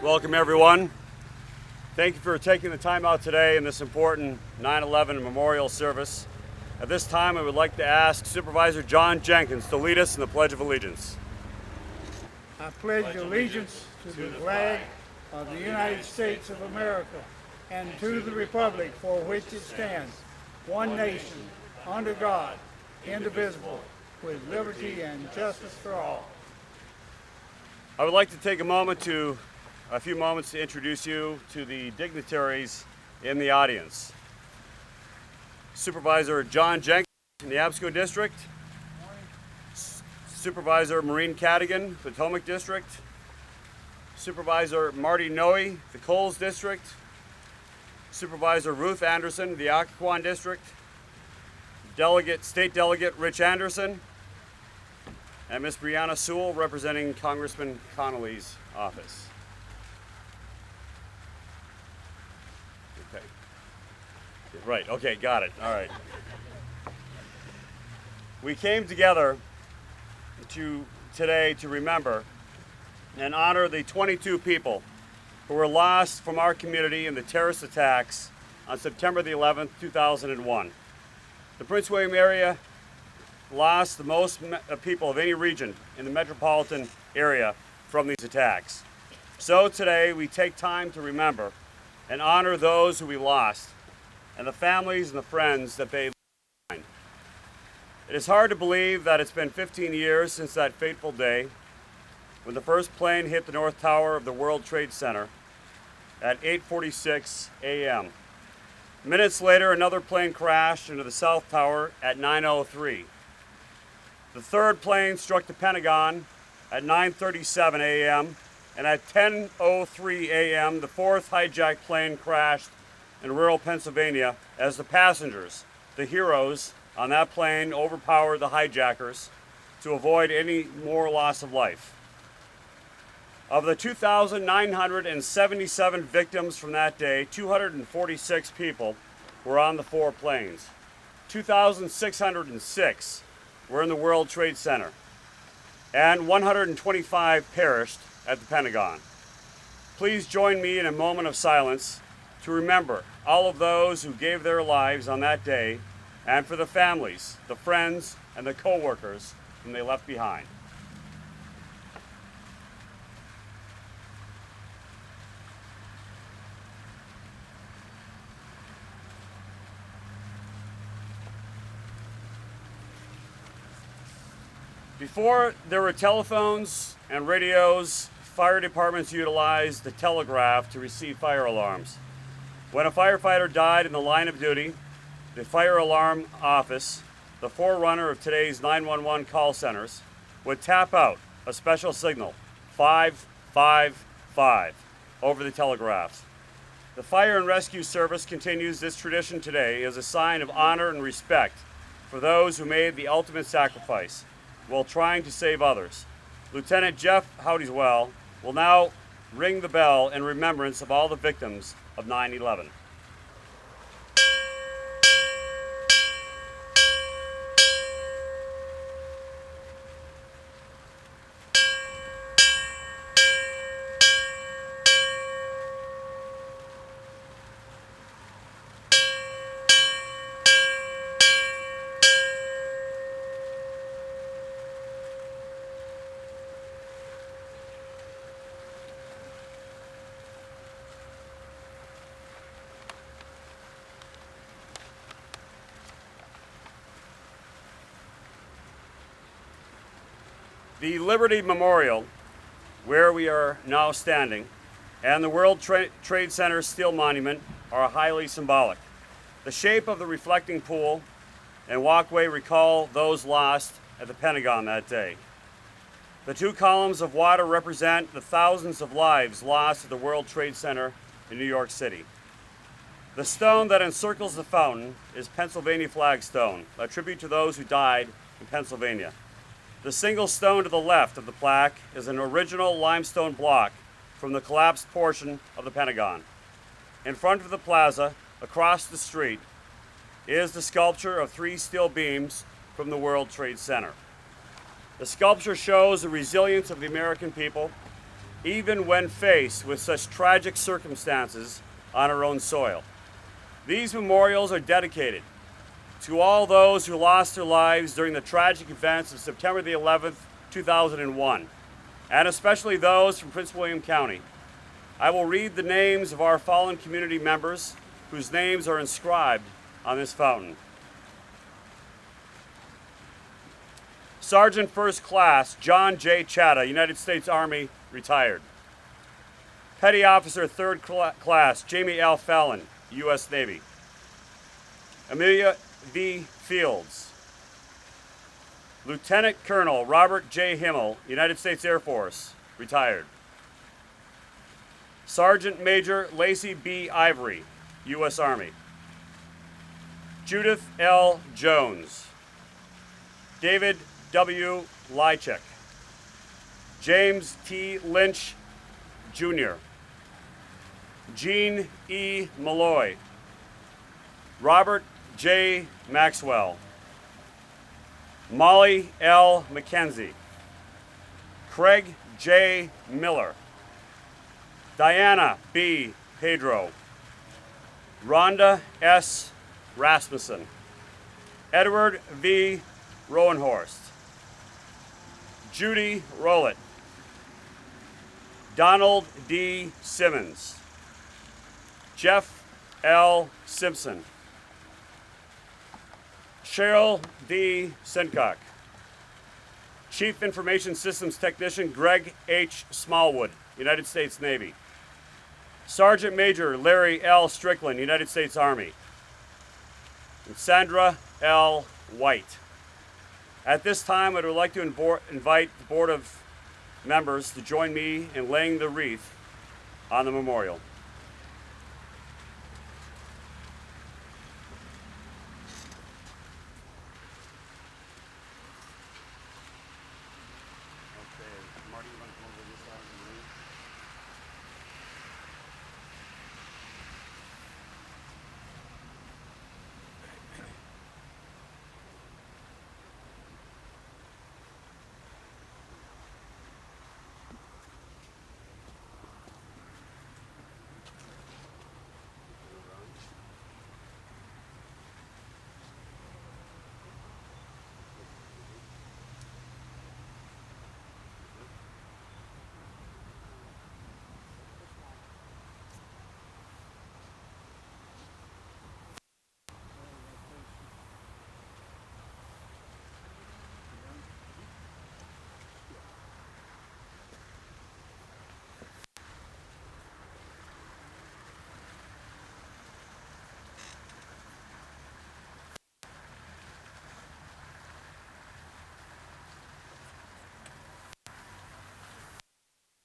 Welcome everyone. Thank you for taking the time out today in this important 9/11 memorial service. At this time, I would like to ask Supervisor John Jenkins to lead us in the Pledge of Allegiance. I pledge allegiance to the flag of the United States of America and to the republic for which it stands, one nation, under God, indivisible, with liberty and justice for all. I would like to take a few moments to introduce you to the dignitaries in the audience. Supervisor John Jenkins in the Absco District, Supervisor Maureen Cadigan, Potomac District, Supervisor Marty Noe, the Coles District, Supervisor Ruth Anderson, the Occoquan District, State Delegate Rich Anderson, and Ms. Brianna Sewell representing Congressman Connolly's office. Okay. Right, okay, got it, all right. We came together today to remember and honor the 22 people who were lost from our community in the terrorist attacks on September the 11th, 2001. The Prince William area lost the most people of any region in the metropolitan area from these attacks. So today we take time to remember and honor those who we lost and the families and the friends that they left behind. It is hard to believe that it's been 15 years since that fateful day when the first plane hit the North Tower of the World Trade Center at 8:46 a.m. Minutes later, another plane crashed into the South Tower at 9:03. The third plane struck the Pentagon at 9:37 a.m. and at 10:03 a.m. the fourth hijacked plane crashed in rural Pennsylvania as the passengers, the heroes on that plane, overpowered the hijackers to avoid any more loss of life. Of the 2,977 victims from that day, 246 people were on the four planes. 2,606 were in the World Trade Center, and 125 perished at the Pentagon. Please join me in a moment of silence to remember all of those who gave their lives on that day, and for the families, the friends, and the co-workers whom they left behind. Before there were telephones and radios, fire departments utilized the telegraph to receive fire alarms. When a firefighter died in the line of duty, the fire alarm office, the forerunner of today's 911 call centers, would tap out a special signal, 555, over the telegraphs. The Fire and Rescue Service continues this tradition today as a sign of honor and respect for those who made the ultimate sacrifice while trying to save others. Lieutenant Jeff Howdyswell will now ring the bell in remembrance of all the victims of 9/11. The Liberty Memorial, where we are now standing, and the World Trade Center Steel Monument are highly symbolic. The shape of the reflecting pool and walkway recall those lost at the Pentagon that day. The two columns of water represent the thousands of lives lost at the World Trade Center in New York City. The stone that encircles the fountain is Pennsylvania Flagstone, a tribute to those who died in Pennsylvania. The single stone to the left of the plaque is an original limestone block from the collapsed portion of the Pentagon. In front of the plaza, across the street, is the sculpture of three steel beams from the World Trade Center. The sculpture shows the resilience of the American people even when faced with such tragic circumstances on our own soil. These memorials are dedicated to all those who lost their lives during the tragic events of September the 11th, 2001, and especially those from Prince William County. I will read the names of our fallen community members whose names are inscribed on this fountain. Sergeant First Class John J. Chatta, United States Army, retired. Petty Officer Third Class Jamie L. Fallon, U.S. Navy. Amelia V. Fields. Lieutenant Colonel Robert J. Himmel, United States Air Force, retired. Sergeant Major Lacey B. Ivory, U.S. Army. Judith L. Jones. David W. Lychek. James T. Lynch, Jr. Gene E. Malloy. Robert J. Maxwell. Molly L. McKenzie. Craig J. Miller. Diana B. Pedro. Rhonda S. Rasmussen. Edward V. Rowenhorst. Judy Rowlett. Donald D. Simmons. Jeff L. Simpson. Cheryl D. Sincock. Chief Information Systems Technician Greg H. Smallwood, United States Navy. Sergeant Major Larry L. Strickland, United States Army. And Sandra L. White. At this time, I would like to invite the Board of Members to join me in laying the wreath on the memorial.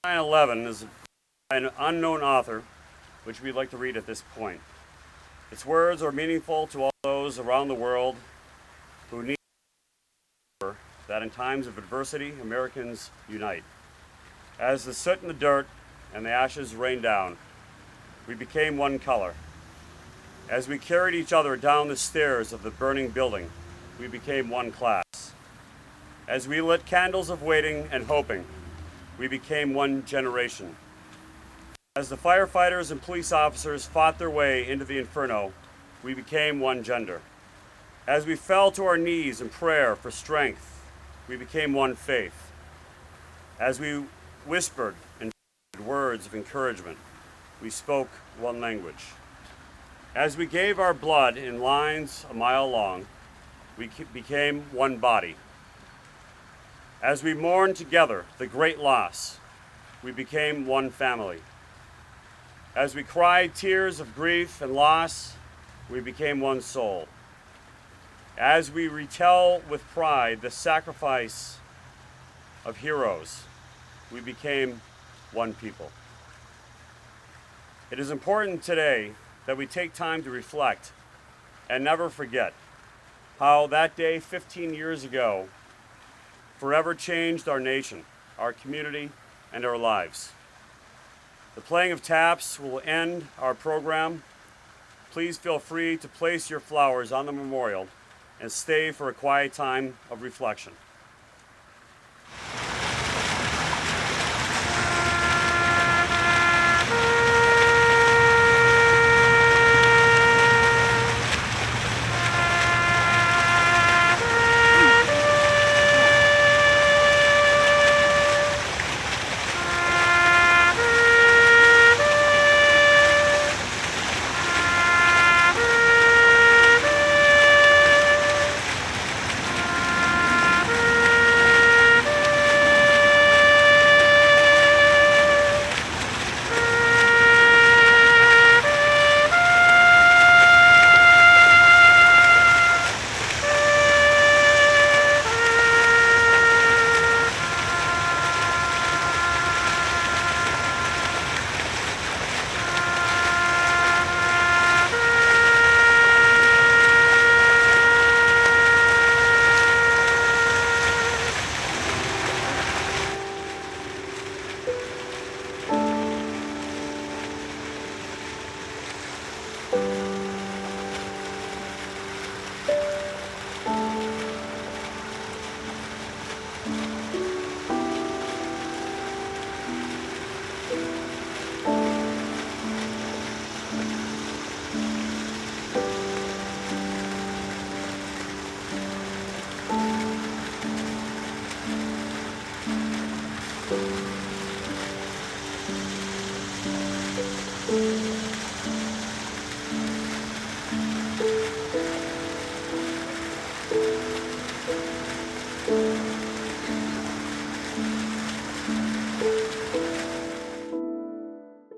"9/11" is an unknown author, which we'd like to read at this point. Its words are meaningful to all those around the world who need to remember that in times of adversity, Americans unite. As the soot and the dirt and the ashes rained down, we became one color. As we carried each other down the stairs of the burning building, we became one class. As we lit candles of waiting and hoping, we became one generation. As the firefighters and police officers fought their way into the inferno, we became one gender. As we fell to our knees in prayer for strength, we became one faith. As we whispered and words of encouragement, we spoke one language. As we gave our blood in lines a mile long, we became one body. As we mourned together the great loss, we became one family. As we cried tears of grief and loss, we became one soul. As we retell with pride the sacrifice of heroes, we became one people. It is important today that we take time to reflect and never forget how that day 15 years ago forever changed our nation, our community, and our lives. The playing of taps will end our program. Please feel free to place your flowers on the memorial and stay for a quiet time of reflection.